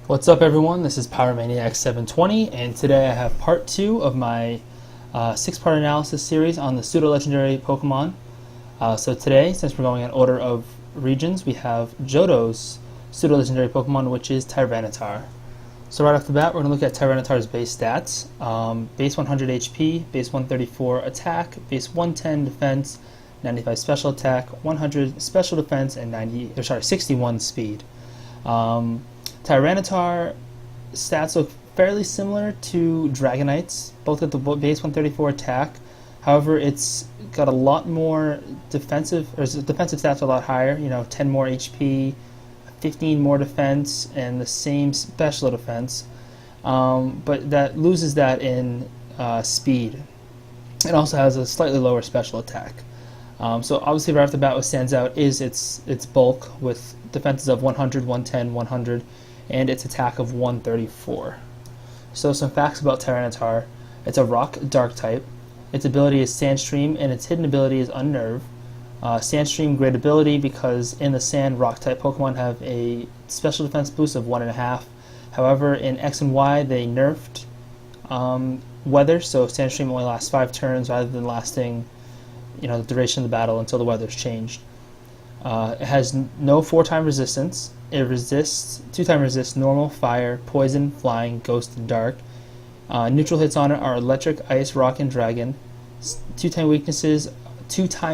What's up, everyone? This is PowerManiac720, and today I have part 2 of my 6-part analysis series on the pseudo-legendary Pokemon. So today, since we're going in order of regions, we have Johto's pseudo-legendary Pokemon, which is Tyranitar. So right off the bat, we're going to look at Tyranitar's base stats. Base 100 HP, base 134 attack, base 110 defense, 95 special attack, 100 special defense, and 61 speed. Tyranitar stats look fairly similar to Dragonite's, both at the base 134 attack. However, it's got a lot more defensive stats are a lot higher, 10 more HP, 15 more defense, and the same special defense. But that loses that in speed. It also has a slightly lower special attack. So obviously right off the bat what stands out is its bulk with defenses of 100, 110, 100, and its attack of 134. So some facts about Tyranitar. It's a rock dark type. Its ability is Sandstream, and its hidden ability is Unnerve. Sandstream, great ability because in the sand rock type Pokemon have a special defense boost of 1.5. However, in X and Y they nerfed weather, so Sandstream only lasts 5 turns rather than lasting the duration of the battle until the weather's changed. It has no 4-time resistance. It resists 2-time resist normal, fire, poison, flying, ghost, and dark. Neutral hits on it are electric, ice, rock, and dragon. 2-time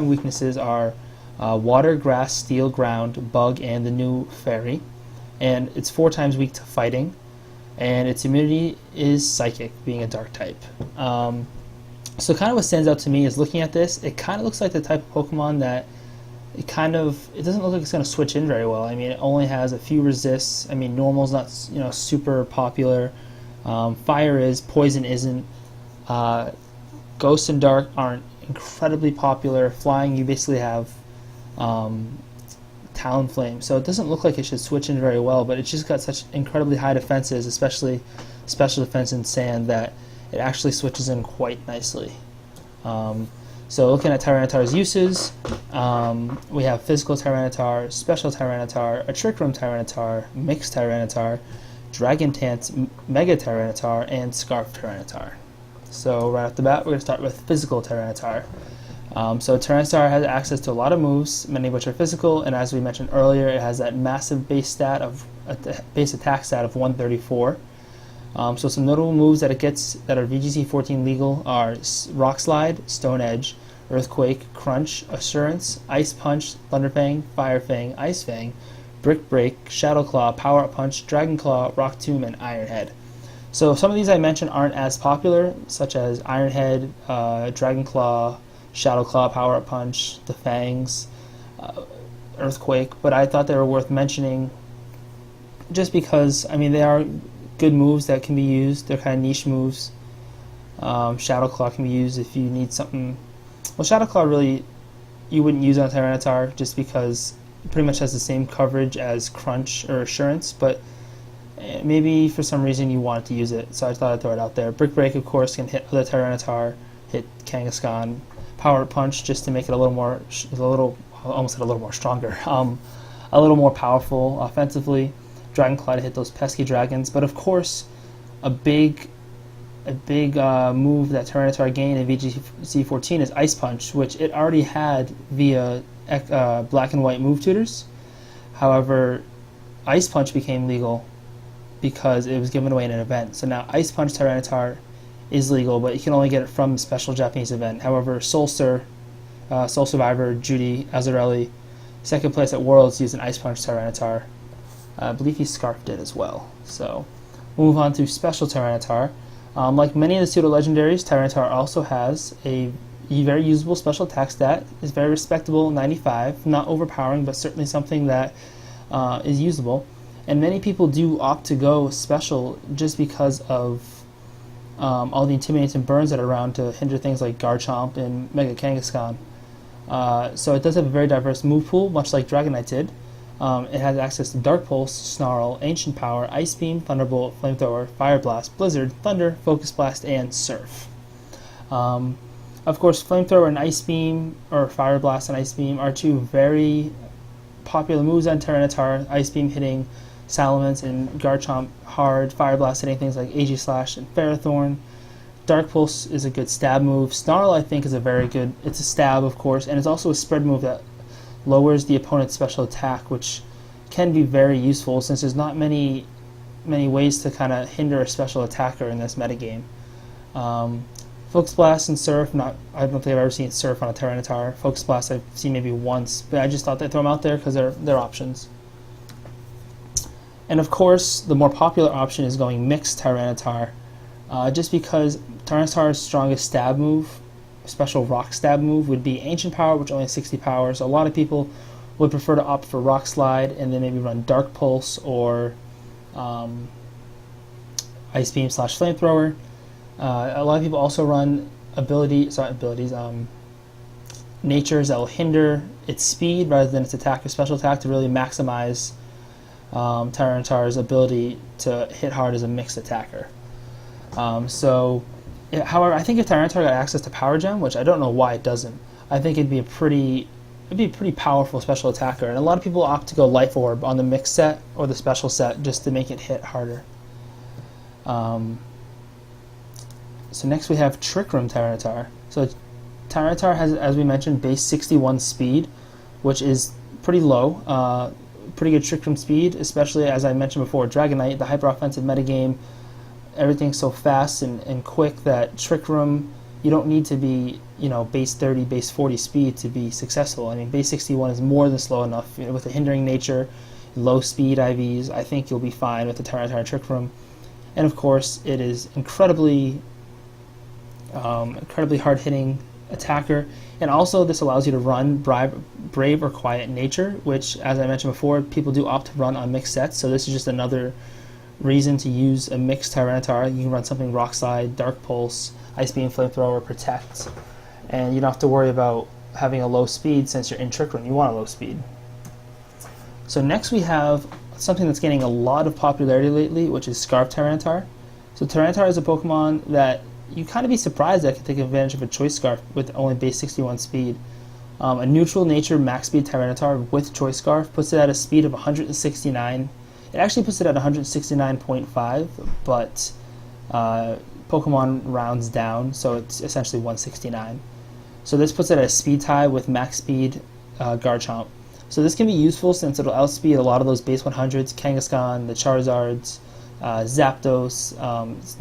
weaknesses are water, grass, steel, ground, bug, and the new fairy. And it's 4 times weak to fighting. And its immunity is psychic, being a dark type. So kind of what stands out to me is looking at this, it kind of looks like the type of Pokemon that it doesn't look like it's going to switch in very well. I mean, it only has a few resists. I mean, normal's not super popular. Fire is, poison isn't. Ghost and dark aren't incredibly popular. Flying, you basically have Talonflame. So it doesn't look like it should switch in very well, but it's just got such incredibly high defenses, especially special defense in sand, that it actually switches in quite nicely. So looking at Tyranitar's uses, we have Physical Tyranitar, Special Tyranitar, a Trick Room Tyranitar, Mixed Tyranitar, Dragon Dance, Mega Tyranitar, and Scarf Tyranitar. So right off the bat, we're going to start with Physical Tyranitar. So Tyranitar has access to a lot of moves, many of which are physical, and as we mentioned earlier, it has that massive base attack stat of 134. So some notable moves that it gets that are VGC 14 legal are Rock Slide, Stone Edge, Earthquake, Crunch, Assurance, Ice Punch, Thunder Fang, Fire Fang, Ice Fang, Brick Break, Shadow Claw, Power Up Punch, Dragon Claw, Rock Tomb, and Iron Head. So some of these I mentioned aren't as popular, such as Iron Head, Dragon Claw, Shadow Claw, Power Up Punch, the Fangs, Earthquake, but I thought they were worth mentioning just because, I mean, they are good moves that can be used. They're kind of niche moves. Shadow Claw can be used if you need something. Well, Shadow Claw really you wouldn't use on Tyranitar just because it pretty much has the same coverage as Crunch or Assurance, but maybe for some reason you wanted to use it, so I thought I'd throw it out there. Brick Break, of course, can hit other Tyranitar, hit Kangaskhan. Power Punch just to make it a little more stronger, a little more powerful offensively. Dragon Claw to hit those pesky dragons, but of course, a big move that Tyranitar gained in VGC 14 is Ice Punch, which it already had via Black and White move tutors. However, Ice Punch became legal because it was given away in an event. So now Ice Punch Tyranitar is legal, but you can only get it from a special Japanese event. However, Soul Survivor, Judy Azzarelli, second place at Worlds, used an Ice Punch Tyranitar. I believe he scarfed it as well. So we'll move on to Special Tyranitar. Like many of the pseudo-legendaries, Tyranitar also has a very usable special attack stat. It's very respectable, 95. Not overpowering, but certainly something that is usable. And many people do opt to go special just because of all the Intimidates and Burns that are around to hinder things like Garchomp and Mega Kangaskhan. So it does have a very diverse move pool, much like Dragonite did. It has access to Dark Pulse, Snarl, Ancient Power, Ice Beam, Thunderbolt, Flamethrower, Fire Blast, Blizzard, Thunder, Focus Blast, and Surf. Of course, Flamethrower and Ice Beam, or Fire Blast and Ice Beam, are two very popular moves on Tyranitar. Ice Beam hitting Salamence and Garchomp hard, Fire Blast hitting things like AG Slash and Ferrothorn. Dark Pulse is a good stab move. Snarl, I think, is a very good, it's a stab, of course, and it's also a spread move that lowers the opponent's special attack, which can be very useful since there's not many ways to kind of hinder a special attacker in this metagame. Focus Blast and Surf, I don't think I've ever seen Surf on a Tyranitar. Focus Blast I've seen maybe once, but I just thought they'd throw them out there because they're options. And of course, the more popular option is going Mixed Tyranitar, just because Tyranitar's strongest stab move, special rock stab move, would be Ancient Power, which only has 60 power, so a lot of people would prefer to opt for Rock Slide and then maybe run Dark Pulse or Ice Beam / Flamethrower. A lot of people also run natures that will hinder its speed rather than its attack or special attack to really maximize Tyranitar's ability to hit hard as a mixed attacker. However, I think if Tyranitar got access to Power Gem, which I don't know why it doesn't, I think it'd be a pretty powerful special attacker. And a lot of people opt to go Life Orb on the mixed set or the special set just to make it hit harder. So next we have Trick Room Tyranitar. So Tyranitar has, as we mentioned, base 61 speed, which is pretty low. Pretty good Trick Room speed, especially as I mentioned before, Dragonite, the hyper offensive metagame, everything's so fast and quick that Trick Room, you don't need to be, base 30, base 40 speed to be successful. I mean, base 61 is more than slow enough. With a hindering nature, low speed IVs, I think you'll be fine with the Tyranitar Trick Room. And of course, it is incredibly hard-hitting attacker, and also this allows you to run Brave or Quiet Nature, which, as I mentioned before, people do opt to run on mixed sets, so this is just another reason to use a mixed Tyranitar. You can run something Rock Slide, Dark Pulse, Ice Beam, Flamethrower, Protect, and you don't have to worry about having a low speed since you're in Trick Room. You want a low speed. So next we have something that's gaining a lot of popularity lately, which is Scarf Tyranitar. So Tyranitar is a Pokemon that you kind of be surprised that can take advantage of a Choice Scarf with only base 61 speed. A neutral nature max speed Tyranitar with Choice Scarf puts it at a speed of 169. It actually puts it at 169.5, but Pokemon rounds down, so it's essentially 169. So this puts it at a speed tie with max speed Garchomp. So this can be useful since it'll outspeed a lot of those base 100s, Kangaskhan, the Charizards, Zapdos,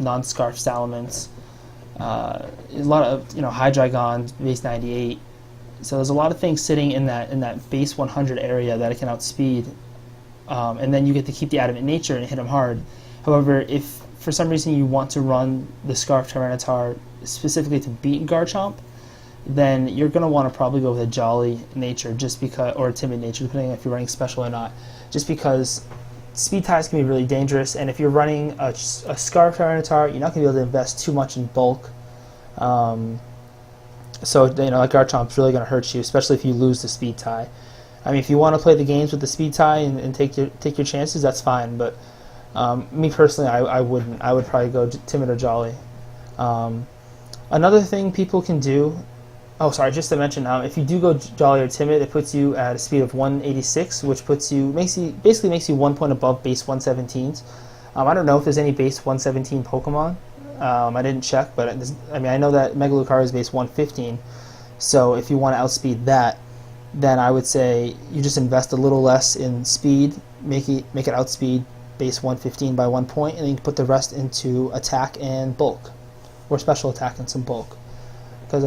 non-Scarf Salamence, a lot of Hydreigon, base 98. So there's a lot of things sitting in that base 100 area that it can outspeed, and then you get to keep the Adamant Nature and hit them hard. However, if for some reason you want to run the Scarf Tyranitar specifically to beat Garchomp, then you're going to want to probably go with a Jolly Nature just because, or a Timid Nature, depending on if you're running special or not, just because speed ties can be really dangerous, and if you're running a Scarf Tyranitar, you're not going to be able to invest too much in bulk. So like Garchomp's really going to hurt you, especially if you lose the speed tie. I mean, if you want to play the games with the speed tie and take your chances, that's fine. But me personally, I wouldn't. I would probably go Timid or Jolly. Another thing people can do. Oh, sorry. Just to mention, if you do go Jolly or Timid, it puts you at a speed of 186, which basically makes you 1 point above base 117s. I don't know if there's any base 117 Pokemon. I didn't check, but I know that Megalucario is base 115. So if you want to outspeed that, then I would say you just invest a little less in speed, make it outspeed base 115 by 1 point, and then you can put the rest into attack and bulk, or special attack and some bulk. Because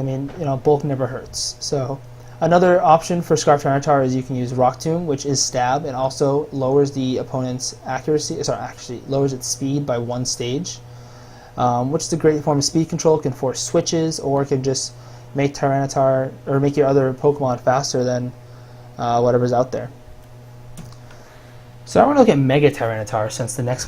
bulk never hurts. So another option for Scarf Tyranitar is you can use Rock Tomb, which is stab and also lowers the opponent's accuracy. Actually lowers its speed by 1 stage, which is a great form of speed control. It can force switches, or it can just make Tyranitar or make your other Pokemon faster than whatever's out there. So I want to look at Mega Tyranitar, since the next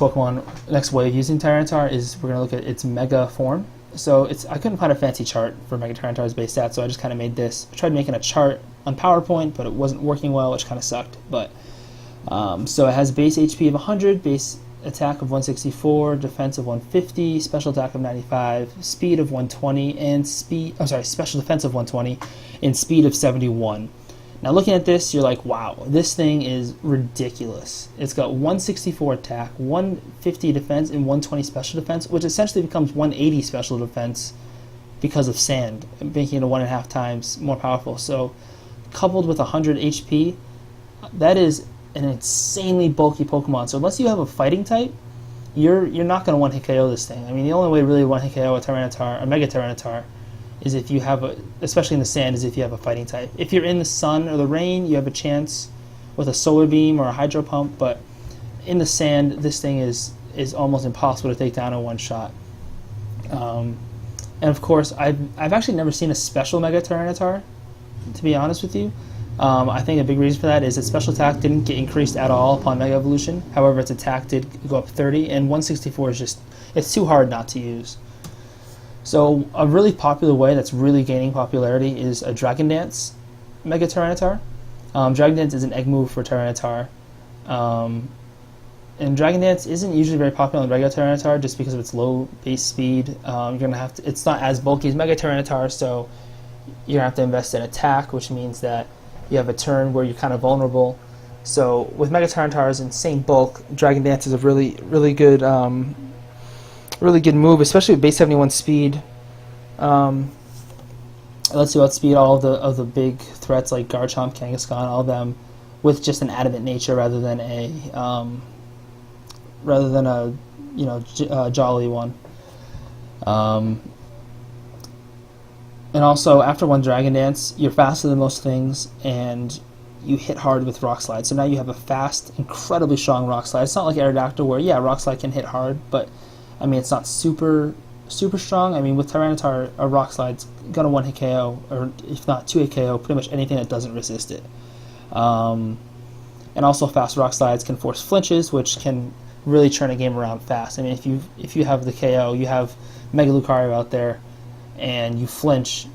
way of using Tyranitar is we're going to look at its Mega form. So I couldn't find a fancy chart for Mega Tyranitar's base stats, so I just kind of made this. I tried making a chart on PowerPoint, but it wasn't working well, which kind of sucked. But so it has base HP of 100, base attack of 164, defense of 150, special attack of 95, speed of 120, and special defense of 120, and speed of 71. Now looking at this, you're like, wow, this thing is ridiculous. It's got 164 attack, 150 defense, and 120 special defense, which essentially becomes 180 special defense because of sand, making it 1.5 times more powerful. So coupled with 100 HP, that is an insanely bulky Pokemon. So unless you have a fighting type, you're not going to one-hit KO this thing. I mean, the only way really one-hit KO a Tyranitar, a Mega Tyranitar, is if you have a, especially in the sand, is if you have a fighting type. If you're in the sun or the rain, you have a chance with a Solar Beam or a Hydro Pump, but in the sand, this thing is almost impossible to take down in one shot. And of course, I've actually never seen a special Mega Tyranitar, to be honest with you. I think a big reason for that is its special attack didn't get increased at all upon Mega Evolution. However, its attack did go up 30, and 164 is just, it's too hard not to use. So a really popular way that's really gaining popularity is a Dragon Dance Mega Tyranitar. Dragon Dance is an egg move for Tyranitar. And Dragon Dance isn't usually very popular in regular Tyranitar just because of its low base speed. You're gonna have to, it's not as bulky as Mega Tyranitar, so you're gonna have to invest in attack, which means that you have a turn where you're kind of vulnerable. So with Mega Tyranitar's insane bulk, Dragon Dance is a really good move, especially with base 71 speed. It lets you outspeed all of the big threats like Garchomp, Kangaskhan, all of them, with just an adamant nature rather than a jolly one. And also, after one Dragon Dance, you're faster than most things, and you hit hard with Rock Slide. So now you have a fast, incredibly strong Rock Slide. It's not like Aerodactyl where, yeah, Rock Slide can hit hard, but I mean, it's not super strong. I mean, with Tyranitar, a Rock Slide's gonna one-hit KO, or if not two-hit KO, pretty much anything that doesn't resist it. And also, fast Rock Slides can force flinches, which can really turn a game around fast. I mean, if you have the KO, you have Mega Lucario out there, and you flinch,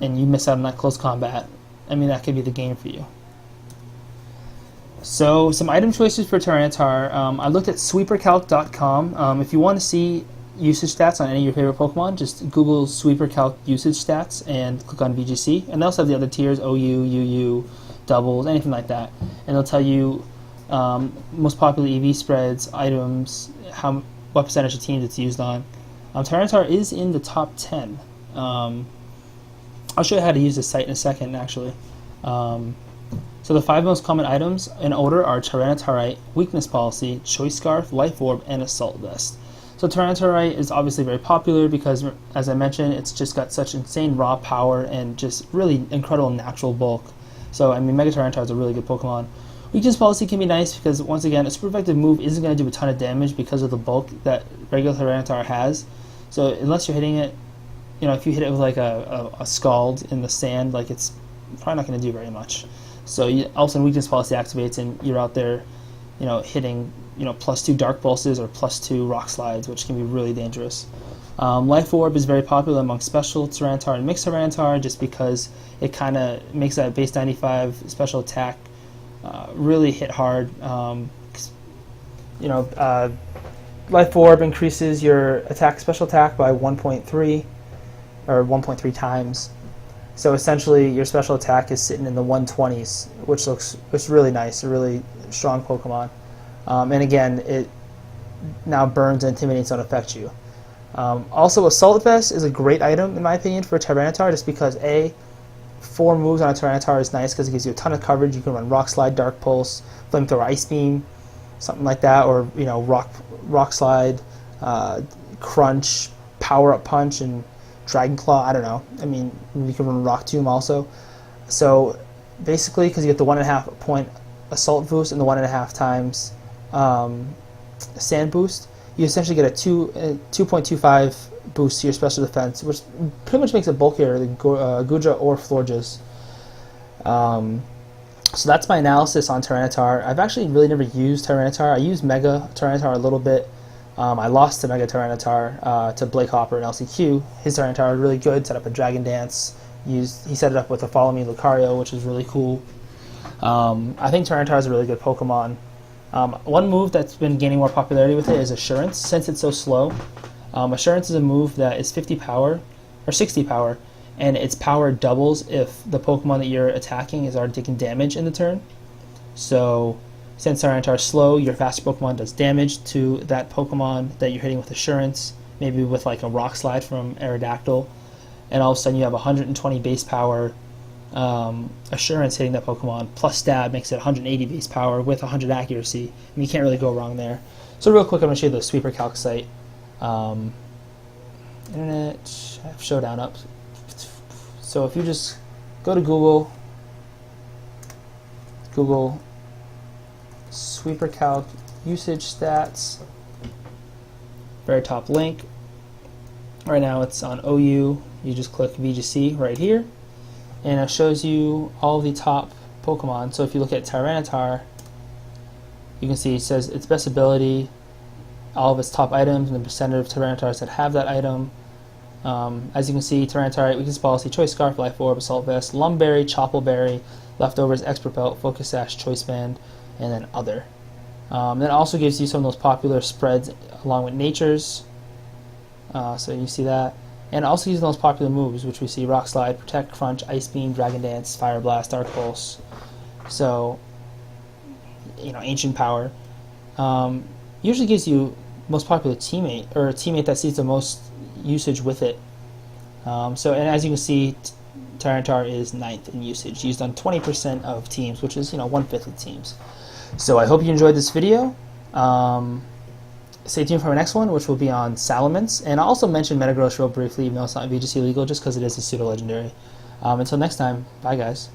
and you miss out on that close combat, I mean, that could be the game for you. So, some item choices for Tyranitar. I looked at sweepercalc.com. If you want to see usage stats on any of your favorite Pokemon, just Google sweepercalc usage stats and click on VGC. And they also have the other tiers, OU, UU, doubles, anything like that. And they'll tell you most popular EV spreads, items, what percentage of teams it's used on. Tyranitar is in the top 10. I'll show you how to use this site in a second, actually. So the 5 most common items in order are Tyranitarite, Weakness Policy, Choice Scarf, Life Orb, and Assault Vest. So Tyranitarite is obviously very popular because, as I mentioned, it's just got such insane raw power and just really incredible natural bulk. So, I mean, Mega Tyranitar is a really good Pokemon. Weakness Policy can be nice because, once again, a super effective move isn't going to do a ton of damage because of the bulk that regular Tyranitar has. So unless you're hitting it, if you hit it with like a Scald in the sand, like it's probably not going to do very much. So all of a sudden Weakness Policy activates and you're out there, hitting, +2 Dark Pulses or +2 Rock Slides, which can be really dangerous. Life Orb is very popular among Special Tyranitar and Mixed Tyranitar just because it kind of makes that base 95 special attack really hit hard. Life Orb increases your special attack by 1.3 or 1.3 times. So essentially, your special attack is sitting in the 120s, which looks really nice, a really strong Pokemon. And again, it now burns and intimidates, don't affect you. Also, Assault Vest is a great item, in my opinion, for Tyranitar, just because 4 moves on a Tyranitar is nice because it gives you a ton of coverage. You can run Rock Slide, Dark Pulse, Flamethrower, Ice Beam, something like that, or Rock Slide, Crunch, Power Up Punch, and Dragon Claw. I don't know. I mean, you can run Rock Tomb also. So basically, because you get the 1.5 point Assault boost and the 1.5 times Sand boost, you essentially get a 2.25 boost to your special defense, which pretty much makes it bulkier than Gudra or Florges. So that's my analysis on Tyranitar. I've actually really never used Tyranitar. I used Mega Tyranitar a little bit. I lost to Mega Tyranitar to Blake Hopper in LCQ. His Tyranitar was really good, set up a Dragon Dance. He set it up with a Follow Me Lucario, which was really cool. I think Tyranitar is a really good Pokemon. One move that's been gaining more popularity with it is Assurance, since it's so slow. Assurance is a move that is 50 power, or 60 power, and its power doubles if the Pokemon that you're attacking is already taking damage in the turn. So since Tyranitar is slow, your faster Pokemon does damage to that Pokemon that you're hitting with Assurance, maybe with like a Rock Slide from Aerodactyl, and all of a sudden you have 120 base power Assurance hitting that Pokemon, plus Stab makes it 180 base power with 100 accuracy, and you can't really go wrong there. So real quick, I'm going to show you the Sweeper Calc site. Internet, I have Showdown up. So if you just go to Google Sweeper Calc usage stats, very top link. Right now it's on OU. You just click VGC right here, and it shows you all the top Pokemon. So if you look at Tyranitar, you can see it says its best ability, all of its top items, and the percentage of Tyranitars that have that item. As you can see, Tyranitar, Weakness Policy, Choice Scarf, Life Orb, Assault Vest, Lumberry, Choppleberry, Leftovers, Expert Belt, Focus Sash, Choice Band, and then Other. Then it also gives you some of those popular spreads along with Nature's. So you see that. And it also uses those popular moves, which we see Rock Slide, Protect, Crunch, Ice Beam, Dragon Dance, Fire Blast, Dark Pulse. So, Ancient Power. Usually gives you most popular teammate, or a teammate that sees the most usage with it. And as you can see, Tyranitar is 9th in usage, used on 20% of teams, which is 1/5 of teams. So I hope you enjoyed this video. Stay tuned for our next one, which will be on Salamence. And I'll also mention Metagross real briefly, even though it's not VGC legal, just because it is a pseudo-legendary. Until next time, bye guys.